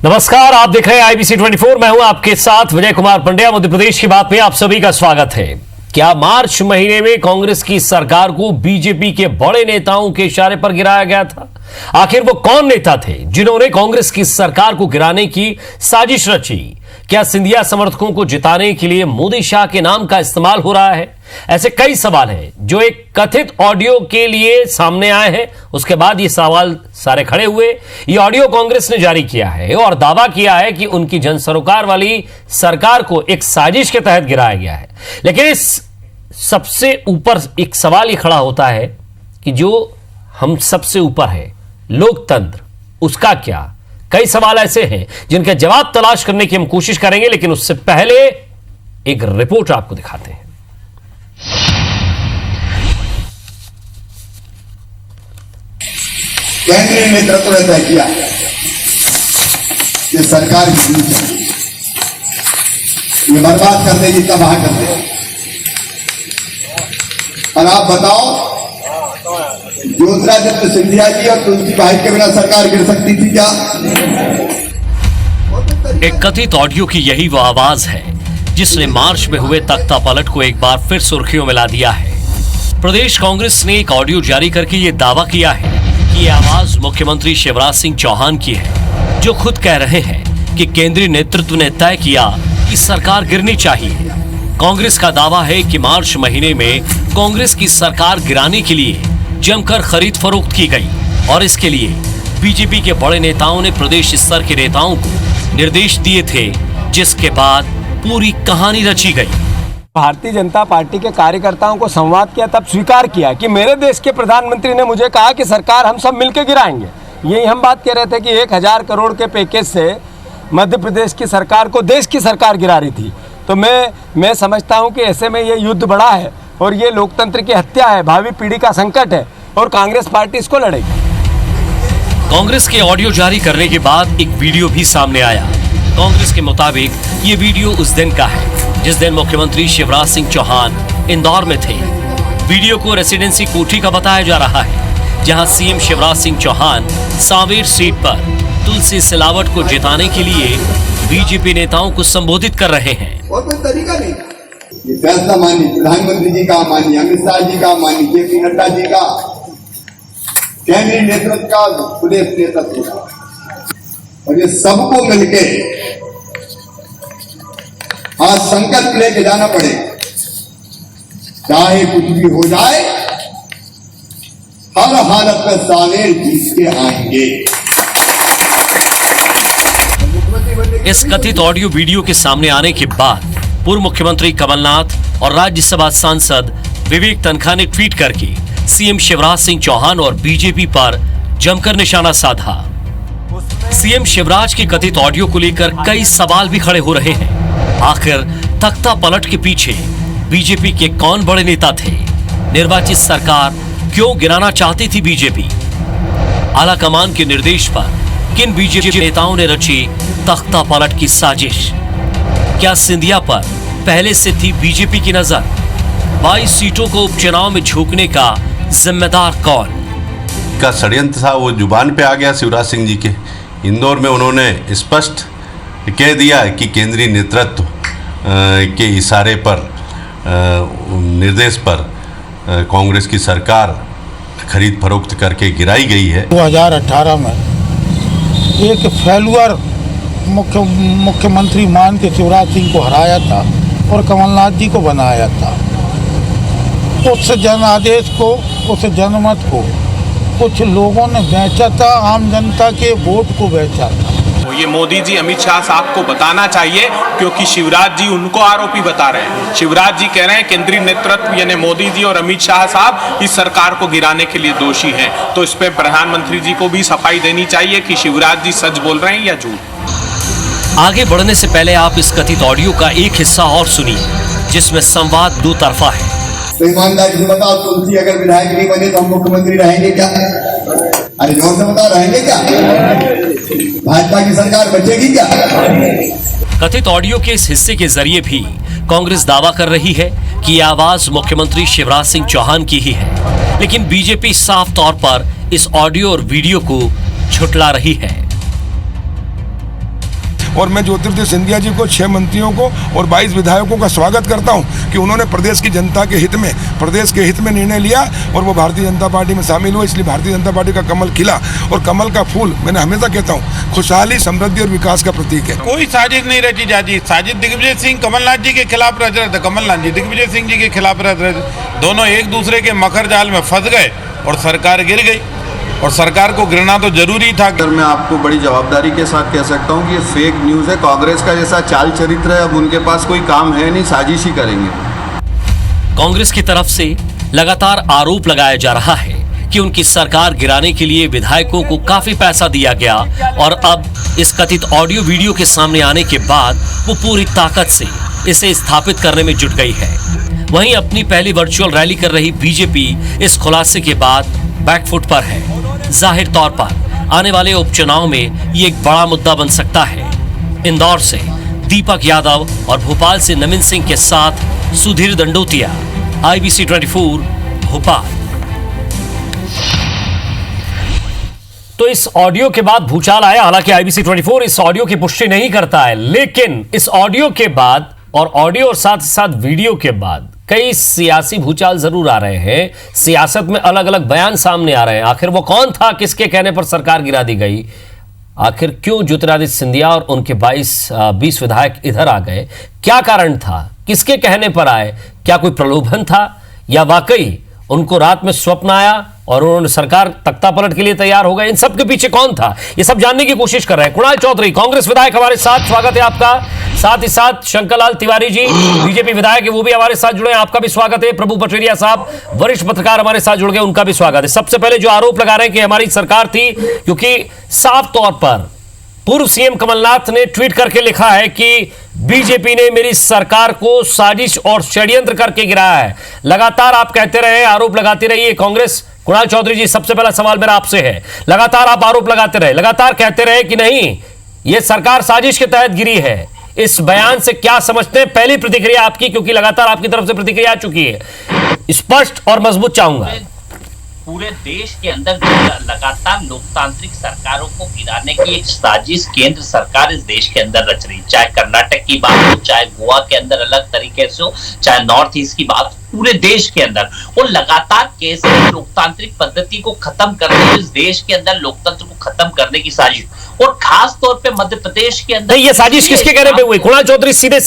नमस्कार, आप देख रहे हैं IBC 24। मैं हूं आपके साथ विजय कुमार पंड्या। मध्य प्रदेश की बात में आप सभी का स्वागत है। क्या मार्च महीने में कांग्रेस की सरकार को बीजेपी के बड़े नेताओं के इशारे पर गिराया गया था? आखिर वो कौन नेता थे जिन्होंने कांग्रेस की सरकार को गिराने की साजिश रची? क्या सिंधिया समर्थकों को जिताने के लिए मोदी शाह के नाम का इस्तेमाल हो रहा है? ऐसे कई सवाल हैं जो एक कथित ऑडियो के लिए सामने आए हैं। उसके बाद ये सवाल सारे खड़े हुए। ये ऑडियो कांग्रेस ने जारी किया है और दावा किया है कि उनकी जन सरोकार वाली सरकार को एक साजिश के तहत गिराया गया है। लेकिन इस सबसे ऊपर एक सवाल ये खड़ा होता है कि जो हम सबसे ऊपर है लोकतंत्र, उसका क्या? कई सवाल ऐसे हैं जिनका जवाब तलाश करने की हम कोशिश करेंगे, लेकिन उससे पहले एक रिपोर्ट आपको दिखाते हैं। केंद्रीय नेतृत्व ने तय किया कि सरकार गिरनी चाहिए, ये बर्बाद कर देगी, तबाह कर देगी। और आप बताओ, ज्योतिरादित्य सिंधिया जी और तुलसी भाई के बिना सरकार गिर सकती थी क्या? एक कथित ऑडियो की यही वो आवाज है जिसने मार्च में हुए तख्ता पलट को एक बार फिर सुर्खियों में ला दिया है। प्रदेश कांग्रेस ने एक ऑडियो जारी करके ये दावा किया है कि ये आवाज मुख्यमंत्री शिवराज सिंह चौहान की है, जो खुद कह रहे हैं कि केंद्रीय नेतृत्व ने तय किया कि सरकार गिरनी चाहिए। कांग्रेस का दावा है कि मार्च महीने में कांग्रेस की सरकार गिराने के लिए जमकर खरीद फरोख्त की गई और इसके लिए बीजेपी के बड़े नेताओं ने प्रदेश स्तर के नेताओं को निर्देश दिए थे, जिसके बाद पूरी कहानी रची गई। भारतीय जनता पार्टी के कार्यकर्ताओं को संवाद किया, तब स्वीकार किया कि मेरे देश के प्रधानमंत्री ने मुझे कहा कि सरकार हम सब मिलकर गिराएंगे। यही हम बात कह रहे थे कि 1000 करोड़ के पैकेज से मध्य प्रदेश की सरकार को देश की सरकार गिरा रही थी। तो मैं समझता हूं कि ऐसे में ये युद्ध बड़ा है और ये लोकतंत्र की हत्या है, भावी पीढ़ी का संकट है और कांग्रेस पार्टी इसको लड़ेगी। कांग्रेस के ऑडियो जारी करने के बाद एक वीडियो भी सामने आया। कांग्रेस के मुताबिक ये वीडियो उस दिन का है जिस दिन मुख्यमंत्री शिवराज सिंह चौहान इंदौर में थे। वीडियो को रेसिडेंसी कोठी का बताया जा रहा है, जहां सीएम शिवराज सिंह चौहान सांवेर सीट पर तुलसी सिलावट को जिताने के लिए बीजेपी नेताओं को संबोधित कर रहे हैं। और कोई तरीका नहीं। ये फैसला मानिए प्रधानमंत्री जी का, मानिए अमित शाह जी का, मानिए JP नड्डा जी का, केंद्रीय नेतृत्व का, प्रदेश नेतृत्व का, और ये सबको मिलके आज संकल्प लेके जाना पड़े, चाहे कुछ भी हो जाए, हर हालत में सांवेर जीत के आएंगे। इस कथित ऑडियो वीडियो के सामने आने के बाद पूर्व मुख्यमंत्री कमलनाथ और राज्यसभा सांसद विवेक तनखा ने ट्वीट करके सीएम शिवराज सिंह चौहान और बीजेपी पर जमकर निशाना साधा। सीएम शिवराज के कथित ऑडियो को लेकर कई सवाल भी खड़े हो रहे हैं। आखिर तख्ता पलट के पीछे बीजेपी के कौन बड़े नेता थे? निर्वाचित सरकार क्यों गिराना चाहती थी बीजेपी? आलाकमान के निर्देश पर किन बीजेपी नेताओं ने रची तख्ता पलट की साजिश? क्या सिंधिया पर पहले से थी बीजेपी की नजर? 22 सीटों को उपचुनाव में झोंकने का जिम्मेदार कौन? का षड्यंत्र था वो जुबान पे आ गया शिवराज सिंह जी के। इंदौर में उन्होंने स्पष्ट कह दिया कि केंद्रीय नेतृत्व के इशारे पर, निर्देश पर कांग्रेस की सरकार खरीद फरोख्त करके गिराई गई है। 2018 में एक फेलुअर मुख्यमंत्री मान के शिवराज सिंह को हराया था और कमलनाथ जी को बनाया था। उस जनादेश को, उस जनमत को कुछ लोगों ने बेचा था, आम जनता के वोट को बेचा था। ये मोदी जी अमित शाह साहब को बताना चाहिए, क्योंकि शिवराज जी उनको आरोपी बता रहे हैं। शिवराज जी कह रहे हैं केंद्रीय नेतृत्व यानी मोदी जी और अमित शाह साहब इस सरकार को गिराने के लिए दोषी हैं। तो इस पे प्रधानमंत्री जी को भी सफाई देनी चाहिए कि शिवराज जी सच बोल रहे हैं या झूठ। आगे बढ़ने से पहले आप इस कथित ऑडियो का एक हिस्सा और सुनिए, जिसमें संवाद दो तरफा है। तो ईमानदारी से बताओ, तुलसी अगर विधायक नहीं बने तो हम मुख्यमंत्री रहेंगे क्या? अरे जोर से बताओ, रहेंगे क्या? भाजपा की सरकार बचेगी क्या? कथित ऑडियो के इस हिस्से के जरिए भी कांग्रेस दावा कर रही है कि यह आवाज मुख्यमंत्री शिवराज सिंह चौहान की ही है, लेकिन बीजेपी साफ तौर पर इस ऑडियो और वीडियो को झुठला रही है। और मैं ज्योतिरादित्य सिंधिया जी को, 6 मंत्रियों को और 22 विधायकों का स्वागत करता हूं कि उन्होंने प्रदेश की जनता के हित में, प्रदेश के हित में निर्णय लिया और वो भारतीय जनता पार्टी में शामिल हुए। इसलिए भारतीय जनता पार्टी का कमल खिला, और कमल का फूल मैंने हमेशा कहता हूँ खुशहाली, समृद्धि और विकास का प्रतीक है। कोई साजिश नहीं रची जाती। साजिश दिग्विजय सिंह कमलनाथ जी के खिलाफ रच रहे थे, कमलनाथ जी दिग्विजय सिंह जी के खिलाफ रच रहे थे। दोनों एक दूसरे के मकर जाल में फंस गए और सरकार गिर गई, और सरकार को गिरना तो जरूरी था। सर, मैं आपको बड़ी जवाबदारी के साथ कह सकता हूँ कि ये फेक न्यूज़ है। कांग्रेस का जैसा चाल चरित्र है, अब उनके पास कोई काम है नहीं, साजिश ही करेंगे। कांग्रेस की तरफ से लगातार आरोप लगाया जा रहा है कि उनकी सरकार गिराने के लिए विधायकों को काफी पैसा दिया गया, और अब इस कथित ऑडियो वीडियो के सामने आने के बाद वो पूरी ताकत से इसे स्थापित करने में जुट गई है। वहीं अपनी पहली वर्चुअल रैली कर रही बीजेपी इस खुलासे के बाद बैकफुट पर है। जाहिर तौर पर आने वाले उपचुनाव में ये एक बड़ा मुद्दा बन सकता है। इंदौर से दीपक यादव और भोपाल से नवीन सिंह के साथ सुधीर दंडोतिया, IBC 24 भोपाल। तो इस ऑडियो के बाद भूचाल आया। हालांकि IBC 24 इस ऑडियो की पुष्टि नहीं करता है, लेकिन इस ऑडियो के बाद और ऑडियो और साथ ही साथ वीडियो के बाद कई सियासी भूचाल जरूर आ रहे हैं। सियासत में अलग अलग बयान सामने आ रहे हैं। आखिर वो कौन था, किसके कहने पर सरकार गिरा दी गई? आखिर क्यों ज्योतिरादित्य सिंधिया और उनके 20 विधायक इधर आ गए? क्या कारण था? किसके कहने पर आए? क्या कोई प्रलोभन था, या वाकई उनको रात में स्वप्न आया और उन्होंने सरकार तख्ता पलट के लिए तैयार हो गए? इन सब के पीछे कौन था, ये सब जानने की कोशिश कर रहे हैं। कुणाल चौधरी, कांग्रेस विधायक, हमारे साथ, स्वागत है आपका। साथ ही साथ शंकरलाल तिवारी जी, बीजेपी विधायक है, वो भी हमारे साथ जुड़े हैं, आपका भी स्वागत है। प्रभु पटेरिया साहब, वरिष्ठ पत्रकार, हमारे साथ जुड़ गए, उनका भी स्वागत है। सबसे पहले जो आरोप लगा रहे हैं कि हमारी सरकार थी, क्योंकि साफ तौर पर पूर्व सीएम कमलनाथ ने ट्वीट करके लिखा है कि बीजेपी ने मेरी सरकार को साजिश और षड्यंत्र करके गिराया है। लगातार आप कहते रहे, आरोप लगाते रहिए कांग्रेस। कुणाल चौधरी जी, सबसे पहला सवाल मेरा आपसे है, लगातार आप आरोप लगाते रहे, लगातार कहते रहे कि नहीं, यह सरकार साजिश के तहत गिरी है। इस बयान से क्या समझते हैं? पहली प्रतिक्रिया आपकी, क्योंकि लगातार आपकी तरफ से प्रतिक्रिया आ चुकी है, स्पष्ट और मजबूत चाहूंगा। पूरे देश के अंदर लगातार लोकतांत्रिक सरकारों को गिराने की एक साजिश केंद्र सरकार इस देश के अंदर रच रही, चाहे कर्नाटक की बात हो, चाहे गोवा के अंदर अलग तरीके से हो, चाहे नॉर्थ ईस्ट की बात, पूरे देश के अंदर वो लगातार कैसे लोकतांत्रिक पद्धति को खत्म करने, इस देश के अंदर लोकतंत्र को खत्म करने की साजिश, और खास तौर पे मध्य प्रदेश के अंदर। ये साजिश किसके कहने पे हुई? कुणाल चौधरी, सीधे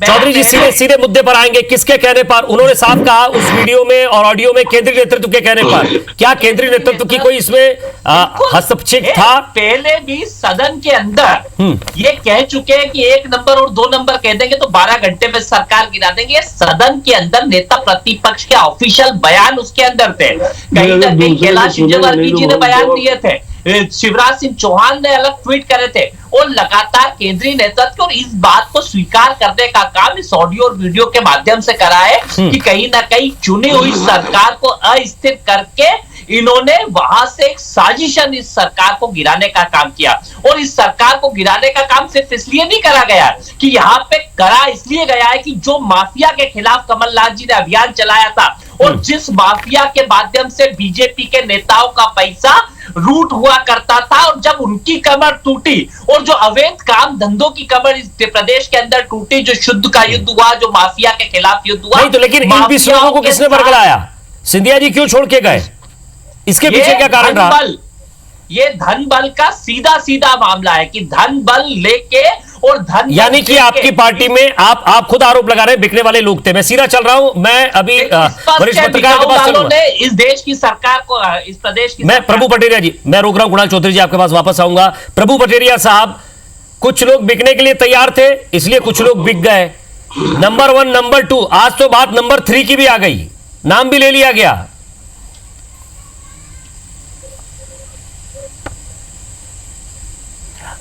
चौधरी जी सीधे मुद्दे पर आएंगे। किसके कहने पर? उन्होंने साफ कहा उस वीडियो में और ऑडियो में, केंद्रीय नेतृत्व के कहने पर। क्या केंद्रीय नेतृत्व की कोई इसमें हस्तक्षेप था? पहले भी सदन के अंदर ये कह चुके हैं कि 1 नंबर और 2 नंबर कह देंगे तो 12 घंटे में सरकार गिरा देंगे। सदन के अंदर नेता प्रतिपक्ष के ऑफिशियल बयान उसके अंदर थे। कहीं ना कहीं कैलाश विजयवर्गीय जी ने बयान दिए थे, शिवराज सिंह चौहान ने अलग ट्वीट करे थे, और लगातार केंद्रीय नेतृत्व और इस बात को स्वीकार करने का काम इस ऑडियो और वीडियो के माध्यम से करा है कि कहीं ना कहीं चुनी हुई सरकार को अस्थिर करके इन्होंने वहां से एक साजिशन इस सरकार को गिराने का काम किया। और इस सरकार को गिराने का काम सिर्फ इसलिए नहीं करा गया कि यहाँ पे करा इसलिए गया है कि जो माफिया के खिलाफ कमलनाथ जी ने अभियान चलाया था, और जिस माफिया के माध्यम से बीजेपी के नेताओं का पैसा रूट हुआ करता था, और जब उनकी कमर टूटी और जो अवैध काम धंधों की कमर इस प्रदेश के अंदर टूटी, जो शुद्ध का युद्ध हुआ, जो माफिया के खिलाफ युद्ध हुआ, नहीं तो लेकिन इन 20 लोगों को किसने बरगलाया? सिंधिया जी क्यों छोड़ के गए? इसके पीछे क्या कारण रहा? ये धन बल का सीधा सीधा मामला है कि धन बल लेके और धन, यानी कि आपकी पार्टी में आप खुद आरोप लगा रहे हैं बिकने वाले लोग थे। मैं सीधा चल रहा हूं, मैं अभी वरिष्ठ पत्रकार के पास चलूंगा। इस देश की सरकार को, इस प्रदेश की, मैं प्रभु पटेरिया जी, मैं रोक रहा हूं, कुणाल चौधरी जी आपके पास वापस आऊंगा। प्रभु पटेरिया साहब, कुछ लोग बिकने के लिए तैयार थे, इसलिए कुछ लोग बिक गए। नंबर 1, नंबर 2, आज तो बात नंबर 3 की भी आ गई, नाम भी ले लिया गया।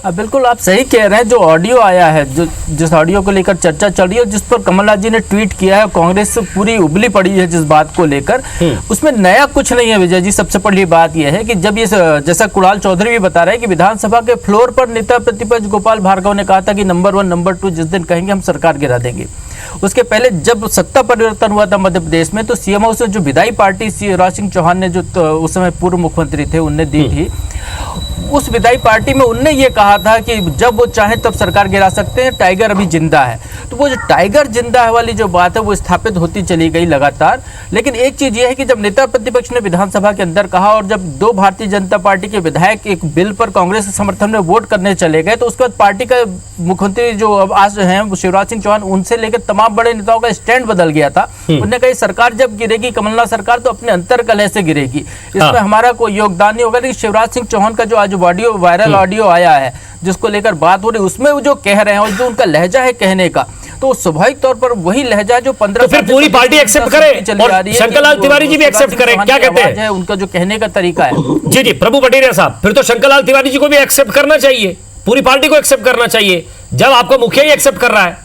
बिल्कुल आप सही कह रहे हैं। जो ऑडियो आया है, जो जिस ऑडियो को लेकर चर्चा चल रही है, जिस पर कमलनाथ जी ने ट्वीट किया है, कांग्रेस पूरी उबली पड़ी है जिस बात को लेकर, उसमें नया कुछ नहीं है विजय जी। सबसे पहली बात यह है कि जब ये, जैसा कुणाल चौधरी भी बता रहे हैं कि विधानसभा के फ्लोर पर नेता प्रतिपक्ष गोपाल भार्गव ने कहा था कि नंबर 1, नंबर 2 जिस दिन कहेंगे हम सरकार गिरा देंगे। उसके पहले जब सत्ता परिवर्तन हुआ था मध्य प्रदेश में, तो सीएम हाउस से जो विधायी पार्टी शिवराज सिंह चौहान ने, जो उस समय पूर्व मुख्यमंत्री थे, उनने दी थी, उस विधायी पार्टी में उनने ये कहा कहा था कि जब वो चाहे तब सरकार गिरा सकते हैं, टाइगर अभी जिंदा है। तो वो जो टाइगर जिंदा है वाली जो बात है वो स्थापित होती चली गई लगातार। लेकिन एक चीज़ ये है कि जब नेता प्रतिपक्ष ने विधानसभा के अंदर कहा और जब 2 भारतीय जनता पार्टी के विधायक एक बिल पर कांग्रेस के समर्थन में वोट करने चले गए, तो उसके बाद पार्टी का मुख्यमंत्री जो अब आज हैं शिवराज सिंह चौहान, उनसे लेकर तमाम बड़े नेताओं का स्टैंड बदल गया था। उन्होंने कहा सरकार जब गिरेगी, कमलनाथ सरकार, तो अपने अंतर कलह से गिरेगी, इसमें हमारा कोई योगदान नहीं होगा। लेकिन शिवराज सिंह चौहान का जो आज ऑडियो वायरल ऑडियो आया है जिसको लेकर बात हो रही, उसमें वो जो कह रहे हैं और जो उनका लहजा है कहने का, तो स्वाभाविक तौर पर वही लहजा जो 15 तो फिर पूरी पार्टी एक्सेप्ट करे और शंकरलाल तिवारी जी भी एक्सेप्ट करें, क्या कहते हैं? उनका जो कहने का तरीका है। जी जी प्रभु पटेरिया साहब, फिर तो शंकरलाल तिवारी जी को भी एक्सेप्ट करना चाहिए, पूरी पार्टी को एक्सेप्ट करना चाहिए, जब आपका मुखिया ही एक्सेप्ट कर रहा है।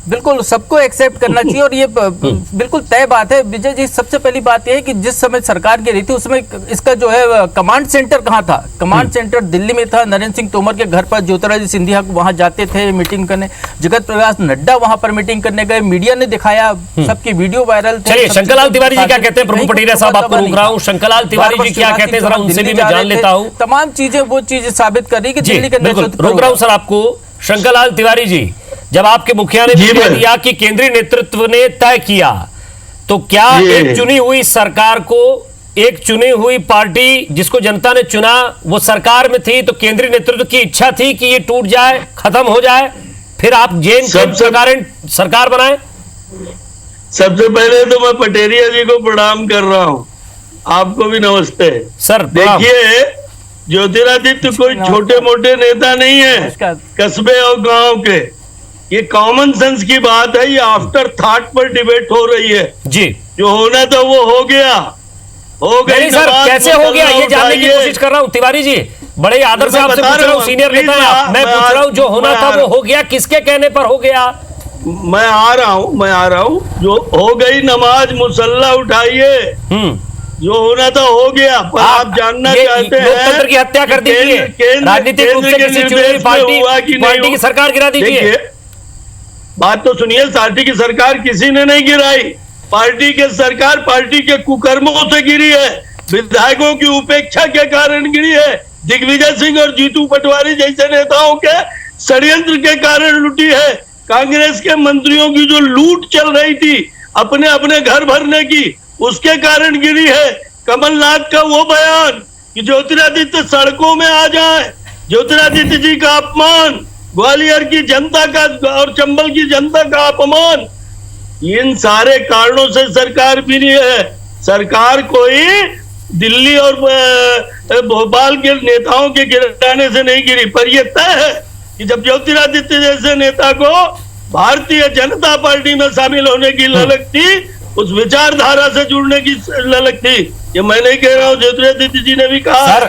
बिल्कुल सबको एक्सेप्ट करना चाहिए और ये बिल्कुल तय बात है। विजय जी, सबसे पहली बात यह है कि जिस समय सरकार गिरी थी उसमें इसका जो है कमांड सेंटर कहाँ था? कमांड सेंटर दिल्ली में था। नरेंद्र सिंह तोमर के घर पर ज्योतिरादित्य सिंधिया वहां जाते थे मीटिंग करने, जगत प्रकाश नड्डा वहां पर मीटिंग करने गए, मीडिया ने दिखाया, सबकी वीडियो वायरल थे। चलिए शंकरलाल तिवारी जी क्या कहते हैं? प्रभु पटेरिया साहब आपको रोक रहा हूँ, शंकरलाल तिवारी जी क्या कहते हैं जरा उनसे भी मैं जान लेता हूँ। तमाम चीजें वो चीजें साबित कर रही कि दिल्ली के नेतृत्व, रोक रहा हूँ सर आपको। शंकरलाल तिवारी जी, जब आपके मुखिया ने दिया कि केंद्रीय नेतृत्व ने तय किया, तो क्या एक चुनी हुई सरकार को, एक चुनी हुई पार्टी जिसको जनता ने चुना वो सरकार में थी, तो केंद्रीय नेतृत्व की इच्छा थी कि ये टूट जाए, खत्म हो जाए, फिर आप जैन सरकार बनाए? सबसे पहले तो मैं पटेरिया जी को प्रणाम कर रहा हूं, आपको भी नमस्ते सर। देखिए, ज्योतिरादित्य कोई छोटे मोटे नेता नहीं है कस्बे और गांव के, ये कॉमन सेंस की बात है, ये आफ्टर थॉट पर डिबेट हो रही है जी। जो होना था वो हो गया, हो गई। सर कैसे हो गया ये जानने की कोशिश कर रहा हूँ तिवारी जी, बड़े आदर से आपसे पूछ रहा हूँ, सीनियर नेता हैं आप, मैं पूछ रहा हूँ जो होना था वो हो गया, किसके कहने पर हो गया? मैं आ रहा हूँ, जो हो गई नमाज मुसल्ला उठाइए, जो होना था हो गया। पर आप जानना चाहते हैं लोकतंत्र की हत्या कर दीजिए, राजनीतिक रूप से किसी चुनी हुई पार्टी की सरकार गिरा दीजिए। बात तो सुनिए, पार्टी की सरकार किसी ने नहीं गिराई, पार्टी के सरकार पार्टी के कुकर्मों से गिरी है, विधायकों की उपेक्षा के कारण गिरी है, दिग्विजय सिंह और जीतू पटवारी जैसे नेताओं के षड्यंत्र के कारण लूटी है, कांग्रेस के मंत्रियों की जो लूट चल रही थी अपने अपने घर भरने की, उसके कारण गिरी है। कमलनाथ का वो बयान कि ज्योतिरादित्य सड़कों में आ जाए, ज्योतिरादित्य जी का अपमान, ग्वालियर की जनता का और चंबल की जनता का अपमान, इन सारे कारणों से सरकार गिरी है। सरकार कोई दिल्ली और भोपाल के नेताओं के गिराने से नहीं गिरी, पर यह तय है कि जब ज्योतिरादित्य जैसे नेता को भारतीय जनता पार्टी में शामिल होने की ललक थी, उस विचारधारा से जुड़ने की ललक थी, ये मैं नहीं कह रहा हूँ, ज्योतिरादित्य जी ने भी कहा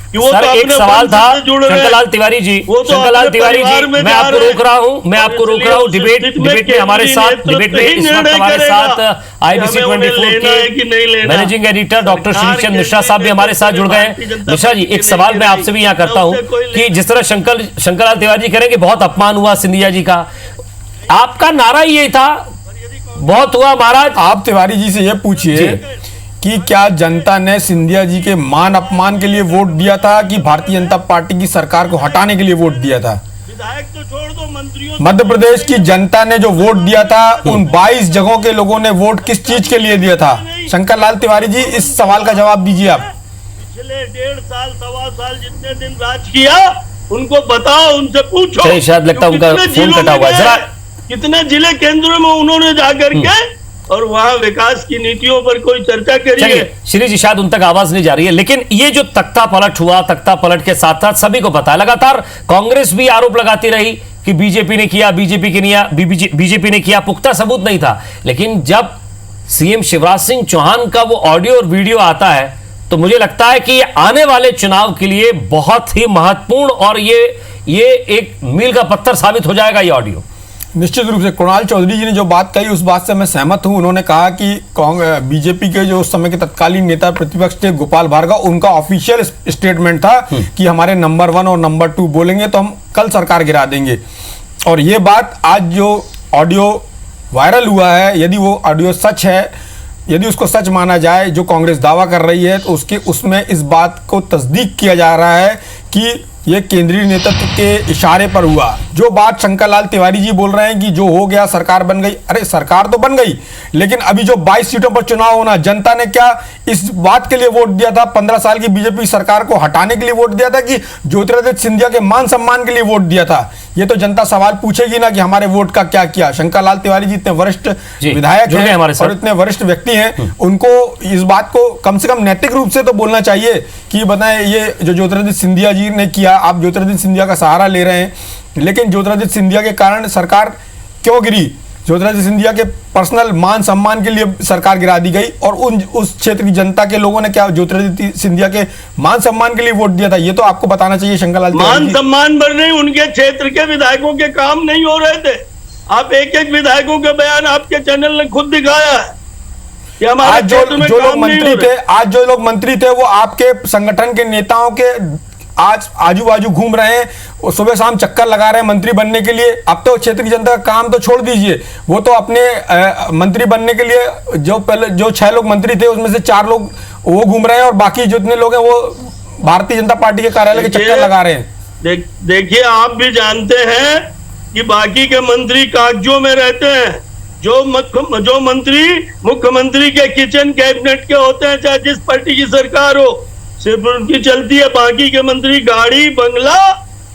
कि वो सर, तो एक सवाल था शंकरलाल तिवारी जी, शंकरलाल तिवारी जी, मैं आपको रोक रहा हूँ, डिबेट में हमारे साथ, डिबेट में इस वक्त हमारे साथ IBC 24 के managing editor doctor Shrichand Mishra साहब भी हमारे साथ जुड़ गए हैं। मिश्रा जी, एक सवाल मैं आपसे भी यहाँ करता हूँ कि जिस तरह शंकरलाल तिवारी जी कह रहे हैं कि बहुत अपमान हुआ सिंधिया जी का, आपका नारा ये था बहुत हुआ महाराज। आप तिवारी जी से ये पूछिए कि क्या जनता ने सिंधिया जी के मान अपमान के लिए वोट दिया था कि भारतीय जनता पार्टी की सरकार को हटाने के लिए वोट दिया था? विधायक तो छोड़ दो, मंत्रियों मध्य प्रदेश की जनता ने जो वोट दिया था, उन 22 जगहों के लोगों ने वोट किस चीज के लिए दिया था? शंकरलाल तिवारी जी, इस सवाल का जवाब दीजिए आप। पिछले 1.5 साल, 1.25 साल जितने दिन राज किया उनको बताओ, उनसे पूछो। शायद लगता है उनका फोन कटा हुआ है जरा। कितने जिले केंद्रों में उन्होंने जाकर के और वहां विकास की नीतियों पर कोई चर्चा करी है? श्री जी, शायद उन तक आवाज नहीं जा रही है, लेकिन ये जो तख्ता पलट हुआ, तख्ता पलट के साथ साथ सभी को पता है, लगातार कांग्रेस भी आरोप लगाती रही कि बीजेपी ने किया, बीजेपी ने किया, पुख्ता सबूत नहीं था। लेकिन जब सीएम शिवराज सिंह चौहान का वो ऑडियो और वीडियो आता है, तो मुझे लगता है कि आने वाले चुनाव के लिए बहुत ही महत्वपूर्ण और ये एक मील का पत्थर साबित हो जाएगा ये ऑडियो। निश्चित रूप से कुणाल चौधरी जी ने जो बात कही उस बात से मैं सहमत हूं। उन्होंने कहा कि बीजेपी के जो उस समय के तत्कालीन नेता प्रतिपक्ष थे गोपाल भार्गव, उनका ऑफिशियल स्टेटमेंट था कि हमारे नंबर 1 और नंबर 2 बोलेंगे तो हम कल सरकार गिरा देंगे। और ये बात आज जो ऑडियो वायरल हुआ है, यदि वो ऑडियो सच है यदि उसको सच माना जाए जो कांग्रेस दावा कर रही है, तो उसमें इस बात को तस्दीक किया जा रहा है कि ये केंद्रीय नेतृत्व के इशारे पर हुआ। जो बात शंकर लाल तिवारी जी बोल रहे हैं कि जो हो गया सरकार बन गई, अरे सरकार तो बन गई, लेकिन अभी जो 22 सीटों पर चुनाव होना, जनता ने क्या इस बात के लिए वोट दिया था, 15 साल की बीजेपी सरकार को हटाने के लिए वोट दिया था कि ज्योतिरादित्य सिंधिया के मान सम्मान के लिए वोट दिया था? ये तो जनता सवाल पूछेगी ना कि हमारे वोट का क्या किया। शंकर लाल तिवारी जी इतने वरिष्ठ विधायक हैं और इतने वरिष्ठ व्यक्ति हैं, उनको इस बात को कम से कम नैतिक रूप से तो बोलना चाहिए कि बताएं ये जो ज्योतिरादित्य सिंधिया जी ने किया, आप ज्योतिरादित्य सिंधिया का सहारा ले रहे हैं, लेकिन ज्योतिरादित्य सिंधिया के कारण सरकार क्यों गिरी? ज्योतिरादित्य सिंधिया के पर्सनल मान सम्मान के लिए सरकार गिरा दी गई और उस क्षेत्र की जनता के लोगों ने क्या ज्योतिरादित्य सिंधिया के मान सम्मान के लिए वोट दिया था? ये तो आपको बताना चाहिए शंकर लाल। मान सम्मान पर नहीं, उनके क्षेत्र के विधायकों के काम नहीं हो रहे थे। आप एक एक विधायकों के बयान आपके चैनल ने खुद दिखाया है कि हमारे क्षेत्र में काम नहीं हो रहे। आज जो लोग मंत्री थे वो आपके संगठन के नेताओं के आज आजू बाजू घूम रहे हैं, सुबह शाम चक्कर लगा रहे हैं मंत्री बनने के लिए। अब तो क्षेत्र की जनता का काम तो छोड़ दीजिए, वो तो अपने मंत्री बनने के लिए जो 6 लोग मंत्री थे उसमें से 4 लोग वो घूम रहे हैं और बाकी जितने लोग हैं वो भारतीय जनता पार्टी के कार्यालय के चक्कर लगा रहे हैं। देखिए, आप भी जानते हैं कि बाकी के मंत्री कागजों में रहते हैं। जो मंत्री मुख्यमंत्री के किचन कैबिनेट के होते हैं, चाहे जिस पार्टी की सरकार हो, सिर्फ उनकी चलती है। बाकी के मंत्री गाड़ी बंगला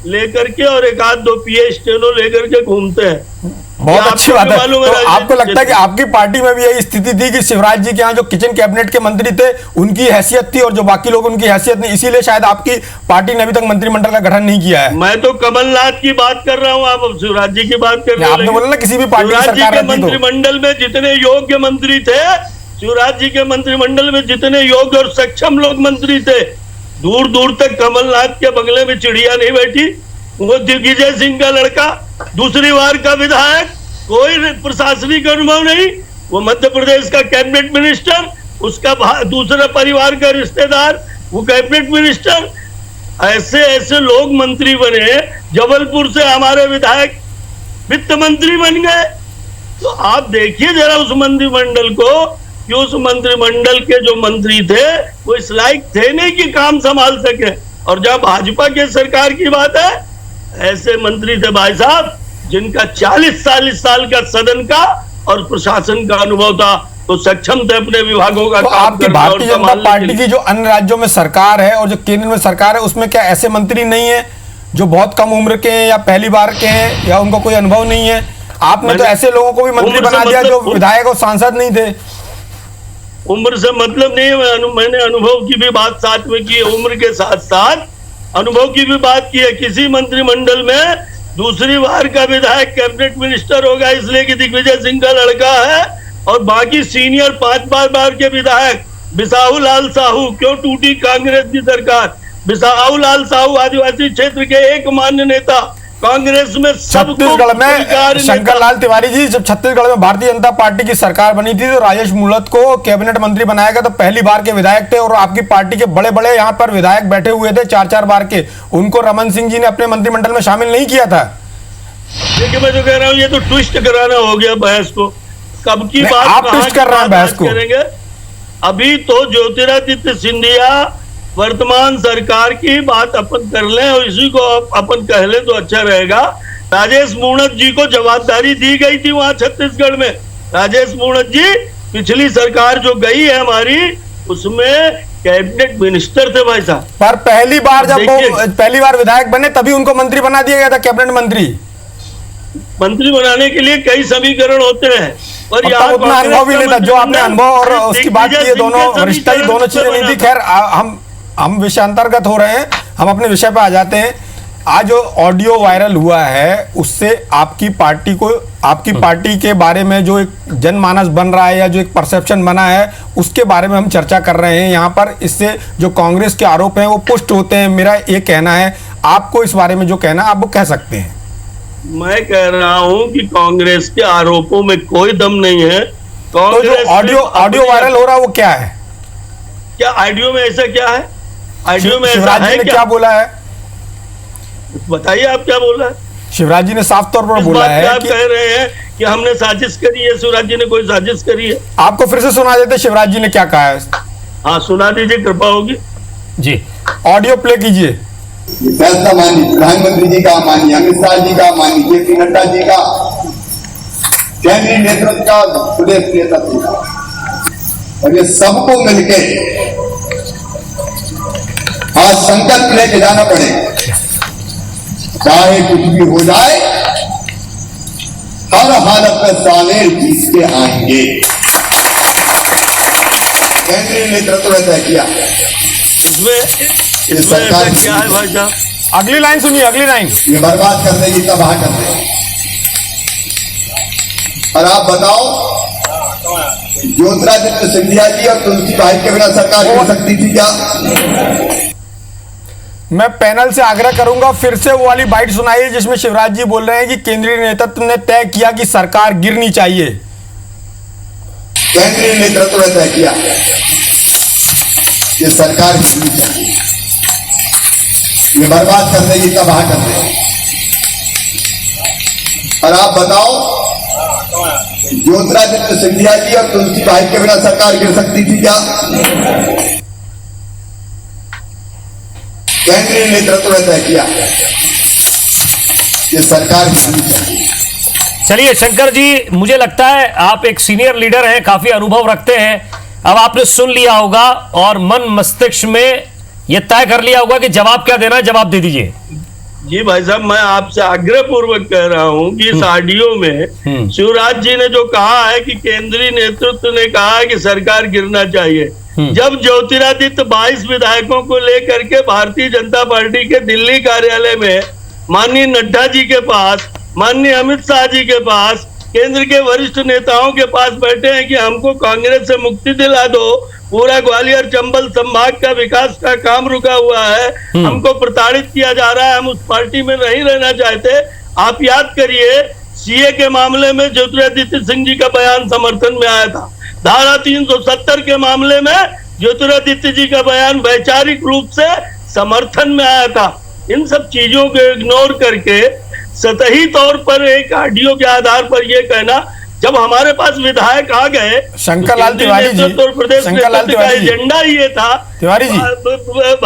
लेकर के और एक आध 2 पीए स्टेनो लेकर के घूमते हैं। बहुत अच्छी बात है। तो आपको लगता है कि आपकी पार्टी में भी यही स्थिति थी कि शिवराज जी के यहाँ जो किचन कैबिनेट के मंत्री थे उनकी हैसियत थी और जो बाकी लोग उनकी हैसियत नहीं, इसीलिए शायद आपकी पार्टी ने अभी तक मंत्रिमंडल का गठन नहीं किया है? मैं तो कमलनाथ की बात कर रहा हूँ, आप शिवराज जी की बात कर रहे हैं। आपने बोला ना किसी भी पार्टी की सरकार रहती तो। मंत्रिमंडल में जितने योग्य मंत्री थे, शिवराज जी के मंत्रिमंडल में जितने योग्य और सक्षम लोग मंत्री थे, दूर दूर तक कमलनाथ के बंगले में चिड़िया नहीं बैठी। वो दिग्विजय सिंह का लड़का, दूसरी बार का विधायक, कोई प्रशासनिक अनुभव नहीं, वो मध्य प्रदेश का कैबिनेट मिनिस्टर, उसका दूसरा परिवार का रिश्तेदार वो कैबिनेट मिनिस्टर। ऐसे ऐसे लोग मंत्री बने। जबलपुर से हमारे विधायक वित्त मंत्री बन गए। तो आप देखिए जरा उस मंत्रिमंडल को कि उस मंत्रिमंडल के जो मंत्री थे वो इस लायक थे नहीं कि काम संभाल सके। और जब भाजपा के सरकार की बात है, ऐसे मंत्री थे भाई साहब जिनका 40-40 साल का सदन का और प्रशासन का अनुभव था, तो सक्षम थे अपने विभागों का। तो आपकी भारतीय जनता पार्टी की जो अन्य राज्यों में सरकार है और जो केंद्र में सरकार है, उसमें क्या ऐसे मंत्री नहीं है जो बहुत कम उम्र के हैं या पहली बार के हैं या उनको कोई अनुभव नहीं है? आपने तो ऐसे लोगों को भी मंत्री बना दिया जो विधायक और सांसद नहीं थे। उम्र से मतलब नहीं है, मैंने अनुभव की भी बात साथ में की है। उम्र के साथ साथ अनुभव की भी बात की है। किसी मंत्रिमंडल में दूसरी बार का विधायक कैबिनेट मिनिस्टर होगा इसलिए कि दिग्विजय सिंह का लड़का है, और बाकी सीनियर 5 बार के विधायक। बिसाहू लाल साहू, क्यों टूटी कांग्रेस की सरकार? बिसाहू लाल साहू आदिवासी क्षेत्र के एकमान्य नेता, कांग्रेस में छत्तीसगढ़ में शंकर लाल तिवारी जी, जब छत्तीसगढ़ में भारतीय जनता पार्टी की सरकार बनी थी तो राजेश मूलत को कैबिनेट मंत्री बनाया गया, तो पहली बार के विधायक थे और आपकी पार्टी के बड़े बड़े यहाँ पर विधायक बैठे हुए थे 4-4 बार के, उनको रमन सिंह जी ने अपने मंत्रिमंडल में शामिल नहीं किया था। देखिए, मैं जो कह रहा हूँ ये तो ट्विस्ट कराना हो गया बहस को। कब की बात आप ट्विस्ट कर रहे हैं बहस को? करेंगे अभी तो ज्योतिरादित्य सिंधिया वर्तमान सरकार की बात अपन कर लें और इसी को अपन कह लें तो अच्छा रहेगा। राजेश मूणत जी को जवाबदारी दी गई थी वहां छत्तीसगढ़ में। राजेश मूणत जी पिछली सरकार जो गई है हमारी, उसमें कैबिनेट मिनिस्टर थे भाई साहब। पर पहली बार जब वो पहली बार विधायक बने तभी उनको मंत्री बना दिया गया था, कैबिनेट मंत्री। मंत्री बनाने के लिए कई समीकरण होते हैं, पर उतना अनुभव भी नहीं था जो आपने अनुभव और उसकी बात की है, दोनों रिश्ता ही दोनों चीजें नहीं थी। खैर, हम विषयांतर्गत हो रहे हैं, हम अपने विषय पे आ जाते हैं। आज जो ऑडियो वायरल हुआ है उससे आपकी पार्टी को, आपकी पार्टी के बारे में जो एक जनमानस बन रहा है या जो एक परसेप्शन बना है उसके बारे में हम चर्चा कर रहे हैं यहाँ पर। इससे जो कांग्रेस के आरोप हैं वो पुष्ट होते हैं। मेरा ये कहना है, आपको इस बारे में जो कहना है आप वो कह सकते हैं। मैं कह रहा हूं कि कांग्रेस के आरोपों में कोई दम नहीं है। तो जो ऑडियो वायरल हो रहा है वो क्या है? क्या ऑडियो में ऐसा क्या है? ऑडियो में शिवराज जी ने क्या बोला है? बताइए, आप क्या बोल रहे हैं? शिवराज जी ने साफ तौर पर बोला है आप कह रहे हैं कि हमने साजिश करी है, शिवराज जी ने कोई साजिश करी है। आपको फिर से सुना देते शिवराज जी ने क्या कहा है। हाँ सुना दीजिए, कृपा होगी जी। ऑडियो प्ले कीजिए। ये फैसला माननीय प्रधानमंत्री जी का, माननीय अमित शाह जी का, माननीय जेपी नड्डा जी का, केंद्रीय नेतृत्व का, प्रदेश नेतृत्व का, और ये सबको मिलकर आज संकल्प लेके जाना पड़ेगा, चाहे कुछ भी हो जाए हर हालत में सालेर जीत के आएंगे। केंद्रीय नेतृत्व ने तय किया। इसमें सरकार क्या है भाई साहब? अगली लाइन सुनिए, अगली लाइन। ये बर्बाद कर देगी, तबाह कर देगी। और आप बताओ, ज्योतिरादित्य सिंधिया जी और तुलसी भाई के बिना सरकार हो सकती थी क्या? मैं पैनल से आग्रह करूंगा फिर से वो वाली बाइट सुनाइए जिसमें शिवराज जी बोल रहे हैं कि केंद्रीय नेतृत्व ने तय किया कि सरकार गिरनी चाहिए। केंद्रीय नेतृत्व ने तय किया ये सरकार गिरनी चाहिए, ये बर्बाद कर देगी, तबाह कर देगी। और आप बताओ, ज्योतिरादित्य सिंधिया जी और तुलसी भाई के बिना सरकार गिर सकती थी क्या? केंद्रीय नेतृत्व ने तय किया ये सरकार गिरनी चाहिए। चलिए शंकर जी, मुझे लगता है आप एक सीनियर लीडर हैं, काफी अनुभव रखते हैं। अब आपने सुन लिया होगा और मन मस्तिष्क में यह तय कर लिया होगा कि जवाब क्या देना है, जवाब दे दीजिए। जी भाई साहब, मैं आपसे आग्रह पूर्वक कह रहा हूं कि इस ऑडियो में शिवराज जी ने जो कहा है कि केंद्रीय नेतृत्व ने कहा है कि सरकार गिरना चाहिए, जब ज्योतिरादित्य 22 विधायकों को लेकर के भारतीय जनता पार्टी के दिल्ली कार्यालय में माननीय नड्डा जी के पास, माननीय अमित शाह जी के पास, केंद्र के वरिष्ठ नेताओं के पास बैठे हैं कि हमको कांग्रेस से मुक्ति दिला दो, पूरा ग्वालियर चंबल संभाग का विकास का काम रुका हुआ है, हमको प्रताड़ित किया जा रहा है, हम उस पार्टी में नहीं रहना चाहते। आप याद करिए, सीए के मामले में ज्योतिरादित्य सिंह जी का बयान समर्थन में आया था, धारा 370 के मामले में ज्योतिरादित्य जी का बयान वैचारिक रूप से समर्थन में आया था। इन सब चीजों को इग्नोर करके सतही तौर पर एक ऑडियो के आधार पर यह कहना, जब हमारे पास विधायक आ गए, शंकरलाल तिवारी जी, उत्तर प्रदेश नेतृत्व का एजेंडा ये था तिवारी जी,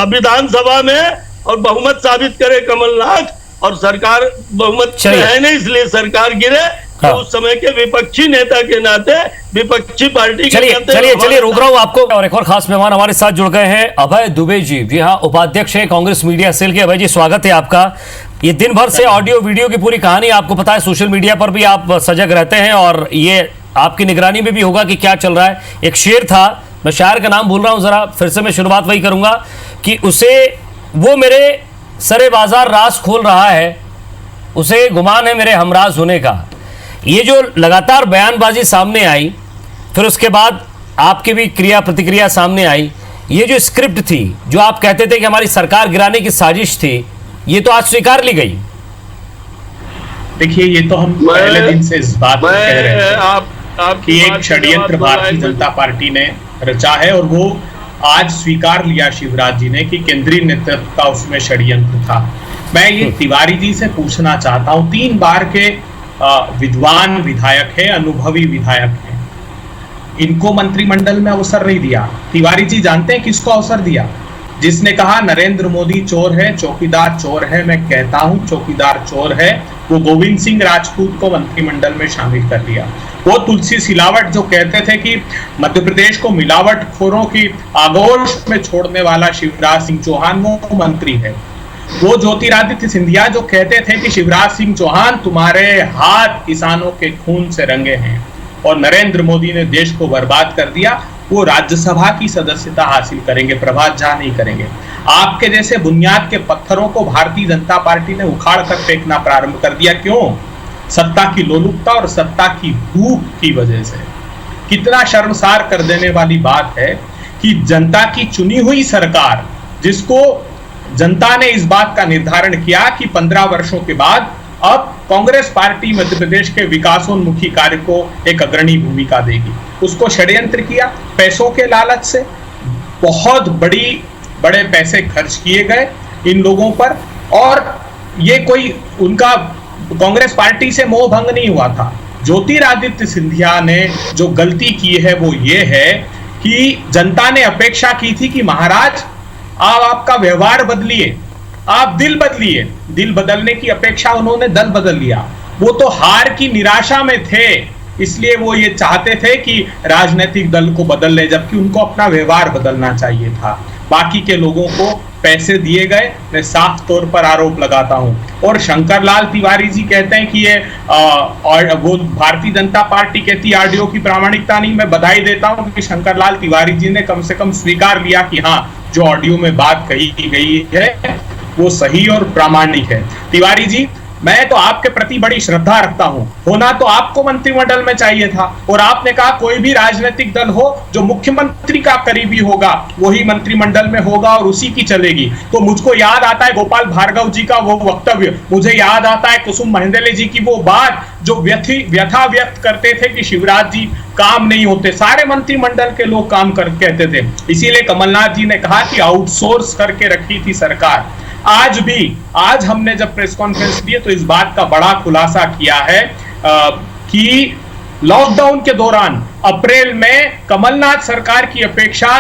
विधानसभा में और बहुमत साबित करे कमलनाथ, और सरकार बहुमत है नहीं, इसलिए सरकार गिरे। तो उस समय के विपक्षी नेता के नाते विपक्षी पार्टी के नाते चलिए रोक रहा हूं आपको। और एक और खास मेहमान हमारे साथ जुड़ गए हैं, अभय दुबे जी। जी हाँ, उपाध्यक्ष है कांग्रेस मीडिया सेल के। अभय जी, स्वागत है आपका। ये दिन भर से ऑडियो वीडियो की पूरी कहानी आपको पता है, सोशल मीडिया पर भी आप सजग रहते हैं और ये आपकी निगरानी में भी होगा कि क्या चल रहा है। एक शेर था, मैं शायर का नाम भूल रहा हूं, जरा फिर से मैं शुरुआत वही करूंगा कि उसे वो मेरे सरे बाजार राज खोल रहा है, उसे गुमान है मेरे हमराज होने का। ये जो लगातार बयानबाजी सामने आई, फिर उसके बाद आपकी भी क्रिया प्रतिक्रिया सामने आई, ये जो स्क्रिप्ट थी, जो आप कहते थे कि हमारी सरकार गिराने की साजिश थी, ये तो आज स्वीकार ली गई। देखिए, ये तो हम पहले दिन से इस बात को कह रहे हैं कि एक षड्यंत्र भारतीय जनता पार्टी ने रचा है, और वो आज स्वीकार लिया शिवराज जी ने कि केंद्रीय नेतृत्व का उसमें षड्यंत्र था। मैं ये तिवारी जी से पूछना चाहता हूं, 3 बार के विद्वान विधायक है, अनुभवी विधायक है, इनको मंत्रिमंडल में अवसर नहीं दिया। तिवारी जी जानते हैं किसको अवसर दिया? जिसने कहा नरेंद्र मोदी चोर है, चौकीदार चोर है, मैं कहता हूं चौकीदार चोर है, वो गोविंद सिंह राजपूत को मंत्रिमंडल में शामिल कर लिया। वो तुलसी सिलावट जो कहते थे कि मध्य प्रदेश को मिलावटखोरों की आगोश में छोड़ने वाला शिवराज सिंह चौहान वो मंत्री है। वो ज्योतिरादित्य सिंधिया जो कहते थे कि शिवराज सिंह चौहान तुम्हारे हाथ किसानों के खून से रंगे हैं और नरेंद्र मोदी ने देश को बर्बाद कर दिया, वो राज्यसभा की सदस्यता हासिल करेंगे, प्रभात झा नहीं करेंगे। आपके जैसे बुनियाद के पत्थरों को भारतीय जनता पार्टी ने उखाड़ कर फेंकना प्रारंभ कर दिया। क्यों? सत्ता की लोलुपता और सत्ता की भूख की वजह से। कितना शर्मसार कर देने वाली बात है कि जनता की चुनी हुई सरकार, जिसको जनता ने इस बात का निर्धारण किया कि 15 वर्षों के बाद अब कांग्रेस पार्टी मध्य प्रदेश के विकासोन्मुखी कार्य को एक अग्रणी भूमिका देगी, उसको षड्यंत्र किया। पैसों के लालच से बहुत बड़े पैसे खर्च किए गए इन लोगों पर, और ये कोई उनका कांग्रेस पार्टी से मोह भंग नहीं हुआ था। ज्योतिरादित्य सिंधिया ने जो गलती की है वो ये है कि जनता ने अपेक्षा की थी कि महाराज आप आपका व्यवहार बदलिए, आप दिल बदलिए। दिल बदलने की अपेक्षा उन्होंने दल बदल लिया। वो तो हार की निराशा में थे, इसलिए वो ये चाहते थे कि राजनीतिक दल को बदल ले, जबकि उनको अपना व्यवहार बदलना चाहिए था। बाकी के लोगों को पैसे दिए गए, मैं साफ तौर पर आरोप लगाता हूं। और शंकर लाल तिवारी जी कहते हैं कि ये और वो भारतीय जनता पार्टी कहती ऑडियो की प्रामाणिकता नहीं। मैं बधाई देता हूं कि शंकर लाल तिवारी जी ने कम से कम स्वीकार लिया कि हाँ, जो ऑडियो में बात कही गई है वो सही और प्रामाणिक है। तिवारी जी, मैं तो आपके प्रति बड़ी श्रद्धा रखता हूं। होना तो आपको मंत्रिमंडल में चाहिए था, और आपने कहा कोई भी राजनीतिक दल हो जो मुख्यमंत्री का करीबी होगा वही मंत्रिमंडल में होगा और उसी की चलेगी। तो मुझको याद आता है गोपाल भार्गव जी का वो वक्तव्य, मुझे याद आता है कुसुम महंदेले जी की वो बात जो व्यथा व्यक्त करते थे कि शिवराज जी काम नहीं होते, सारे मंत्रिमंडल के लोग काम कर कहते थे। इसीलिए कमलनाथ जी ने कहा कि आउटसोर्स करके रखी थी सरकार। आज हमने जब प्रेस कॉन्फ्रेंस दी तो इस बात का बड़ा खुलासा किया है कि लॉकडाउन के दौरान अप्रैल में कमलनाथ सरकार की अपेक्षा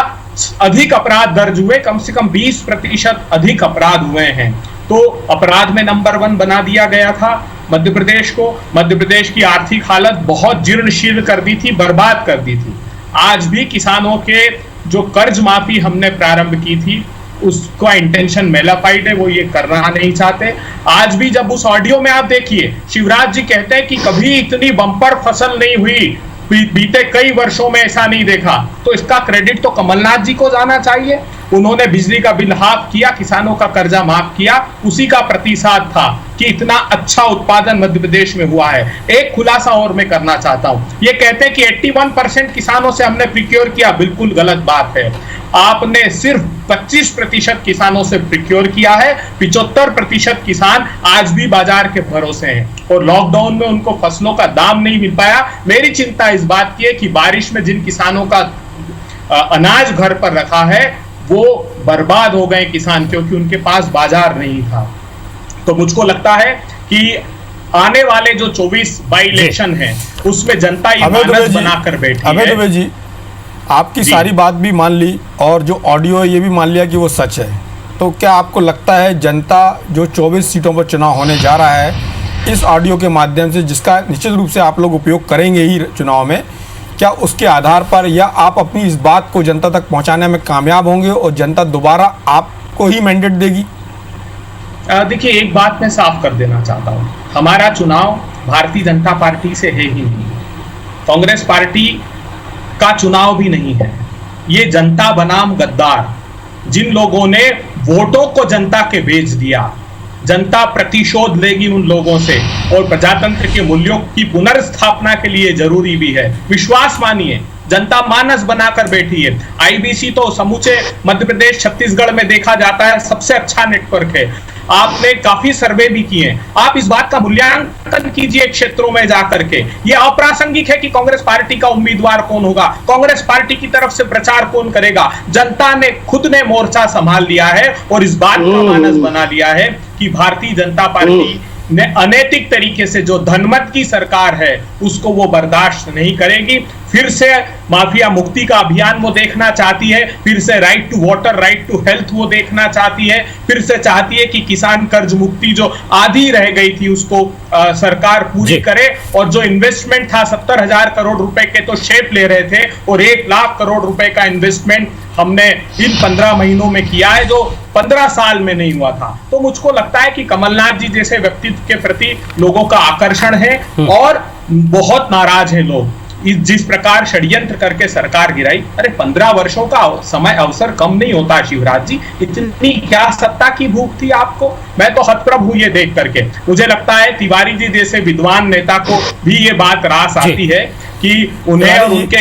अधिक अपराध दर्ज हुए, कम से कम 20% अधिक अपराध हुए हैं। तो अपराध में नंबर 1 बना दिया गया था मध्य प्रदेश को। मध्य प्रदेश की आर्थिक हालत बहुत जीर्ण कर दी थी, बर्बाद कर दी थी। आज भी किसानों के जो कर्ज माफी हमने प्रारंभ की थी उसका इंटेंशन मेलाफाइड है, वो ये करना नहीं चाहते। आज भी जब उस ऑडियो में आप देखिए, शिवराज जी कहते हैं कि कभी इतनी बम्पर फसल नहीं हुई, बीते कई वर्षों में ऐसा नहीं देखा। तो इसका क्रेडिट तो कमलनाथ जी को जाना चाहिए। उन्होंने बिजली का बिल हाफ किया, किसानों का कर्जा माफ किया, उसी का प्रतिसाद था कि इतना अच्छा उत्पादन मध्य प्रदेश में हुआ है। एक खुलासा और मैं करना चाहता हूं, ये कहते हैं कि 81% किसानों से हमने प्रिक्योर किया, बिल्कुल गलत बात है। आपने सिर्फ 25% किसानों से प्रिक्योर किया है, 75% किसान आज भी बाजार के भरोसे हैं और लॉकडाउन में उनको फसलों का दाम नहीं मिल पाया। मेरी चिंता इस बात की है कि बारिश में जिन किसानों का अनाज घर पर रखा है वो बर्बाद हो गए किसान, क्योंकि उनके पास बाजार नहीं था। तो मुझको लगता है कि आने वाले जो 24 बाई इलेक्शन है उसमें जनता ईमानत बनाकर बैठी है। दुबे जी, आपकी सारी बात भी मान ली और जो ऑडियो है ये भी मान लिया कि वो सच है, तो क्या आपको लगता है जनता जो 24 सीटों पर चुनाव होने जा रहा है इस ऑडियो के माध्यम से, जिसका निश्चित रूप से आप लोग उपयोग करेंगे ही चुनाव में, क्या उसके आधार पर या आप अपनी इस बात को जनता तक पहुंचाने में कामयाब होंगे और जनता दोबारा आपको ही मैंडेट देगी? देखिए, एक बात मैं साफ कर देना चाहता हूं, हमारा चुनाव भारतीय जनता पार्टी से है ही नहीं, कांग्रेस पार्टी का चुनाव भी नहीं है। ये जनता बनाम गद्दार, जिन लोगों ने वोटों को जनता के बेच दिया, जनता प्रतिशोध लेगी उन लोगों से और प्रजातंत्र के मूल्यों की पुनर्स्थापना के लिए जरूरी भी है। विश्वास मानिए, जनता मानस बनाकर बैठी है। आईबीसी तो समूचे मध्य प्रदेश छत्तीसगढ़ में देखा जाता है सबसे अच्छा नेटवर्क है। आपने काफी सर्वे भी किए हैं, आप इस बात का मूल्यांकन कीजिए क्षेत्रों में जाकर के। ये अप्रासंगिक है कि कांग्रेस पार्टी का उम्मीदवार कौन होगा, कांग्रेस पार्टी की तरफ से प्रचार कौन करेगा। जनता ने खुद ने मोर्चा संभाल लिया है और इस बात का मानस बना लिया है कि भारतीय जनता पार्टी ने अनैतिक तरीके से जो धनमत की सरकार है उसको वो बर्दाश्त नहीं करेगी। फिर से माफिया मुक्ति का अभियान वो देखना चाहती है, फिर से right to water, right to health वो देखना चाहती है, फिर से चाहती है कि किसान कर्ज मुक्ति जो आधी रह गई थी उसको सरकार पूरी करे। और जो इन्वेस्टमेंट था 70,000 करोड़ रुपए के तो शेप ले रहे थे और 1 लाख करोड़ रुपए का इन्वेस्टमेंट हमने इन 15 महीनों में किया है जो 15 साल में नहीं हुआ था। तो मुझको लगता है कि कमलनाथ जी जैसे व्यक्तित्व के प्रति लोगों का आकर्षण है और बहुत नाराज है लोग जिस प्रकार षड्यंत्र करके सरकार गिराई। अरे 15 वर्षों का समय अवसर कम नहीं होता शिवराज जी, इतनी क्या सत्ता की भूख थी आपको। मैं तो हतप्रभ हूं ये देख करके। मुझे लगता है तिवारी जी जैसे विद्वान नेता को भी ये बात रास आती है कि उन्हें और उनके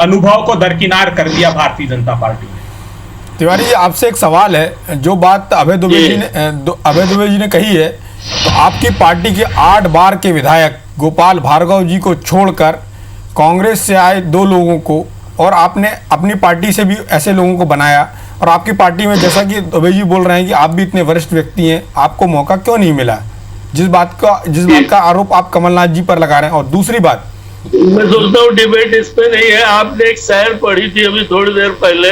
अनुभव को दरकिनार कर दिया भारतीय जनता पार्टी ने। तिवारी जी, आपसे एक सवाल है, जो बात अभय दुबे जी ने कही है, तो आपकी पार्टी के 8 बार के विधायक गोपाल भार्गव जी को छोड़कर कांग्रेस से आए 2 लोगों को और आपने अपनी पार्टी से भी ऐसे लोगों को बनाया, और आपकी पार्टी में जैसा कि दुबे जी बोल रहे हैं कि आप भी इतने वरिष्ठ व्यक्ति हैं, आपको मौका क्यों नहीं मिला? जिस बात का आरोप आप कमलनाथ जी पर लगा रहे हैं। और दूसरी बात, मैं सोचता हूँ डिबेट इस पे नहीं है। आपने एक शायर पढ़ी थी अभी थोड़ी देर पहले,